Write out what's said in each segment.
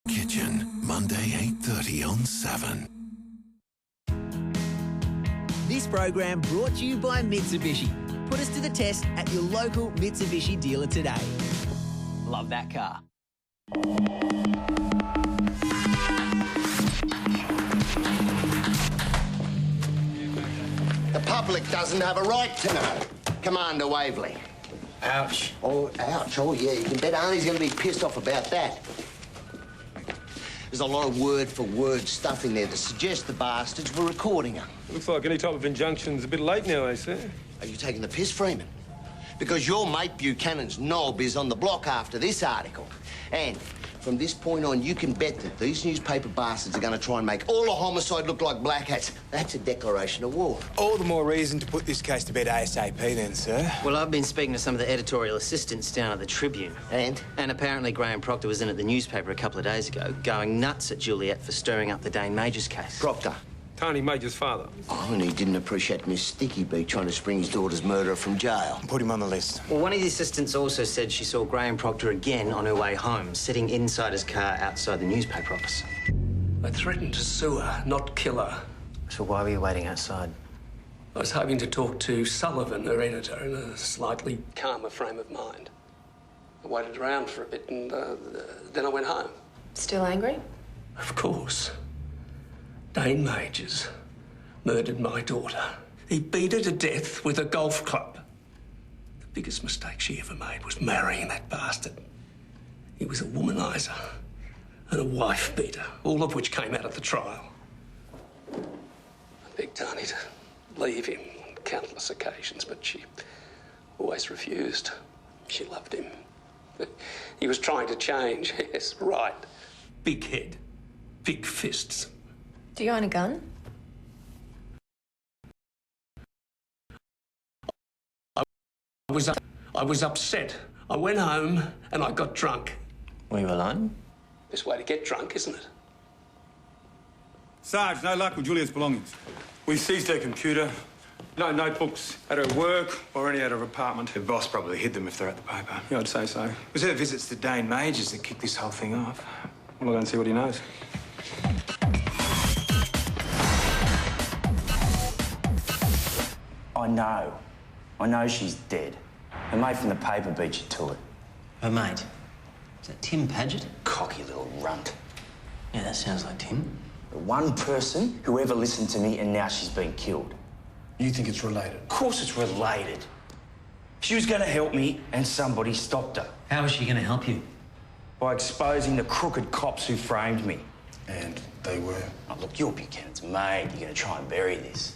Kitchen, Monday 8:30 on 7. This program brought to you by Mitsubishi. Put us to the test at your local Mitsubishi dealer today. Love that car. The public doesn't have a right to know. Commander Waverley. Ouch. Oh, ouch. Oh, yeah, you can bet Arnie's going to be pissed off about that. There's a lot of word-for-word stuff in there that suggests the bastards were recording her. Looks like any type of injunction's a bit late now, sir. Are you taking the piss, Freeman? Because your mate Buchanan's knob is on the block after this article. And from this point on, you can bet that these newspaper bastards are going to try and make all of Homicide look like black hats. That's a declaration of war. All the more reason to put this case to bed ASAP then, sir. Well, I've been speaking to some of the editorial assistants down at the Tribune. And? And apparently Graham Proctor was in at the newspaper a couple of days ago, going nuts at Juliet for stirring up the Dane Majors case. Proctor. Tony Major's father. Oh, and he didn't appreciate Miss Sticky Bee trying to spring his daughter's murderer from jail. Put him on the list. Well, one of the assistants also said she saw Graham Proctor again on her way home, sitting inside his car outside the newspaper office. I threatened to sue her, not kill her. So why were you waiting outside? I was hoping to talk to Sullivan, her editor, in a slightly calmer frame of mind. I waited around for a bit and then I went home. Still angry? Of course. Dane Majors murdered my daughter. He beat her to death with a golf club. The biggest mistake she ever made was marrying that bastard. He was a womanizer and a wife beater, all of which came out at the trial. I begged Tony to leave him on countless occasions, but she always refused. She loved him. He was trying to change, yes, right. Big head, big fists. Do you own a gun? I was upset. I went home and I got drunk. Were you alone? Best way to get drunk, isn't it? Sarge, no luck with Juliet's belongings. We seized her computer. No notebooks at her work or any at her apartment. The boss probably hid them if they're at the paper. Yeah, I'd say so. It was her visits to Dane Majors that kicked this whole thing off. Well, I'll go and see what he knows. I know she's dead. Her mate from the paper beat you to it. Her mate? Is that Tim Paget? Cocky little runt. Yeah, that sounds like Tim. The one person who ever listened to me and now she's been killed. You think it's related? Of course it's related. She was going to help me and somebody stopped her. How was she going to help you? By exposing the crooked cops who framed me. And they were? Oh, look, you're Buchanan's mate. You're going to try and bury this.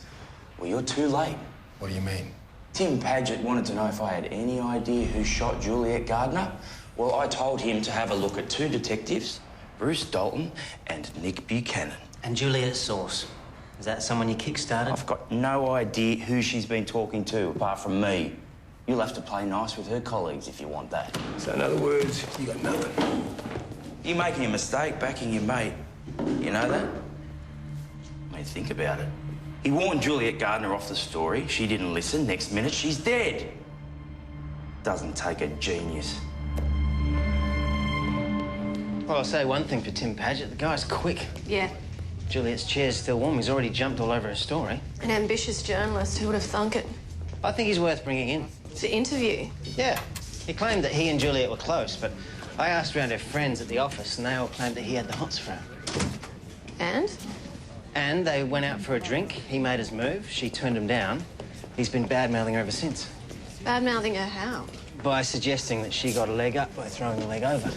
Well, you're too late. What do you mean? Tim Paget wanted to know if I had any idea who shot Juliet Gardner. Well, I told him to have a look at two detectives, Bruce Dalton and Nick Buchanan. And Juliet's source? Is that someone you kick-started? I've got no idea who she's been talking to apart from me. You'll have to play nice with her colleagues if you want that. So in other words, you got nothing. You're making a mistake backing your mate. You know that? I mean, think about it. He warned Juliet Gardner off the story. She didn't listen. Next minute, she's dead. Doesn't take a genius. Well, I'll say one thing for Tim Paget. The guy's quick. Yeah. Juliet's chair's still warm. He's already jumped all over her story. An ambitious journalist. Who would have thunk it? I think he's worth bringing in. To interview? Yeah. He claimed that he and Juliet were close, but I asked around her friends at the office and they all claimed that he had the hots for her. And? And they went out for a drink. He made his move. She turned him down. He's been bad-mouthing her ever since. Bad-mouthing her how? By suggesting that she got a leg up by throwing the leg over.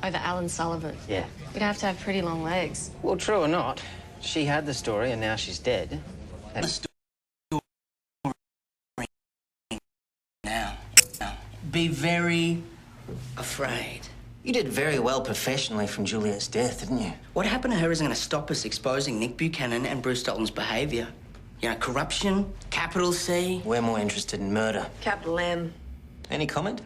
Over Alan Sullivan? Yeah. You'd have to have pretty long legs. Well, true or not, she had the story and now she's dead. The story now. Be very afraid. You did very well professionally from Juliet's death, didn't you? What happened to her isn't going to stop us exposing Nick Buchanan and Bruce Dalton's behaviour. You know, corruption, capital C. We're more interested in murder. Capital M. Any comment?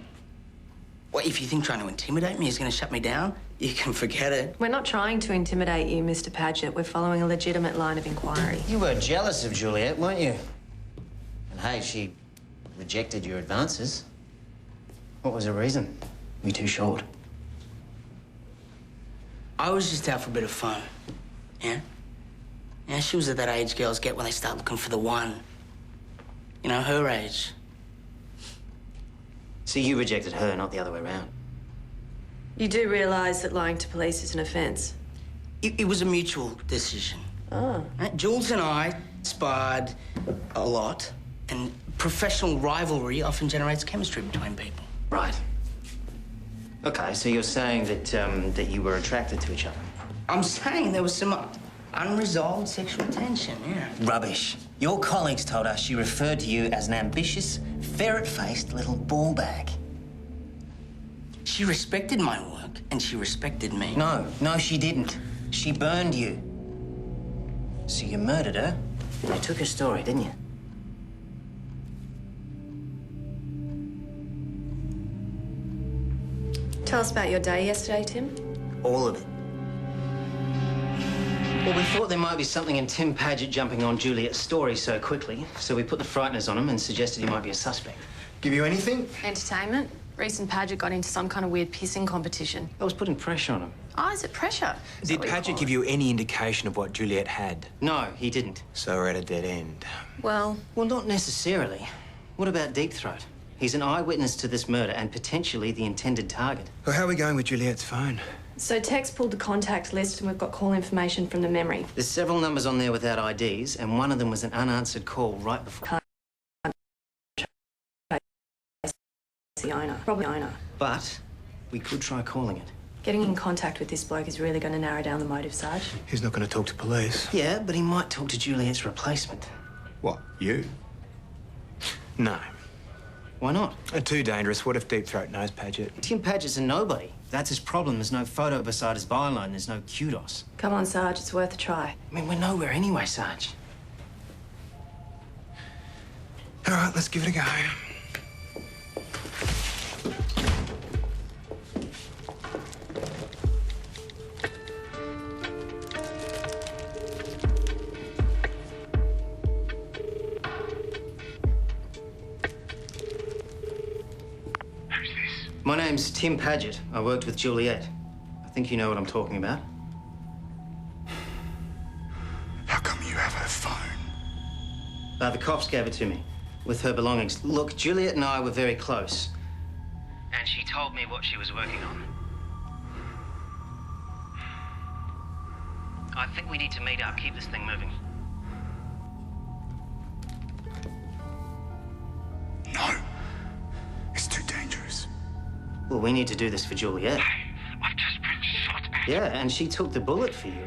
What, if you think trying to intimidate me is going to shut me down? You can forget it. We're not trying to intimidate you, Mr. Paget. We're following a legitimate line of inquiry. You were jealous of Juliet, weren't you? And hey, she rejected your advances. What was her reason? You too short. I was just out for a bit of fun. Yeah? Yeah, she was at that age girls get when they start looking for the one. You know, her age. So you rejected her, not the other way around? You do realise that lying to police is an offence? It was a mutual decision. Oh. Jules and I sparred a lot, and professional rivalry often generates chemistry between people. Right. Okay, so you're saying that, that you were attracted to each other? I'm saying there was some unresolved sexual tension, yeah. Rubbish. Your colleagues told us she referred to you as an ambitious, ferret-faced little ball bag. She respected my work, and she respected me. No, she didn't. She burned you. So you murdered her, and you took her story, didn't you? Tell us about your day yesterday, Tim. All of it. Well, we thought there might be something in Tim Paget jumping on Juliet's story so quickly, so we put the frighteners on him and suggested he might be a suspect. Give you anything? Entertainment. Reese and Paget got into some kind of weird pissing competition. I was putting pressure on him. Oh, is it pressure? Did Paget give you any indication of what Juliet had? No, he didn't. So we're at a dead end. Well, not necessarily. What about Deep Throat? He's an eyewitness to this murder and potentially the intended target. Well, how are we going with Juliet's phone? so Tex pulled the contact list and we've got call information from the memory. There's several numbers on there without IDs, and one of them was an unanswered call right before. The owner. Probably the owner. But we could try calling it. Getting in contact with this bloke is really going to narrow down the motive, Sarge. He's not going to talk to police. Yeah, but he might talk to Juliet's replacement. What, you? No. Why not? Too dangerous. What if Deep Throat knows Paget? Tim Paget's a nobody. That's his problem. There's no photo beside his byline. There's no kudos. Come on, Sarge, it's worth a try. I mean, we're nowhere anyway, Sarge. All right, let's give it a go. My name's Tim Paget. I worked with Juliet. I think you know what I'm talking about. How come you have her phone? The cops gave it to me, with her belongings. Look, Juliet and I were very close. And she told me what she was working on. I think we need to meet up, keep this thing moving. No. It's too dangerous. Well, we need to do this for Juliet. I've just been shot at. Yeah, and she took the bullet for you.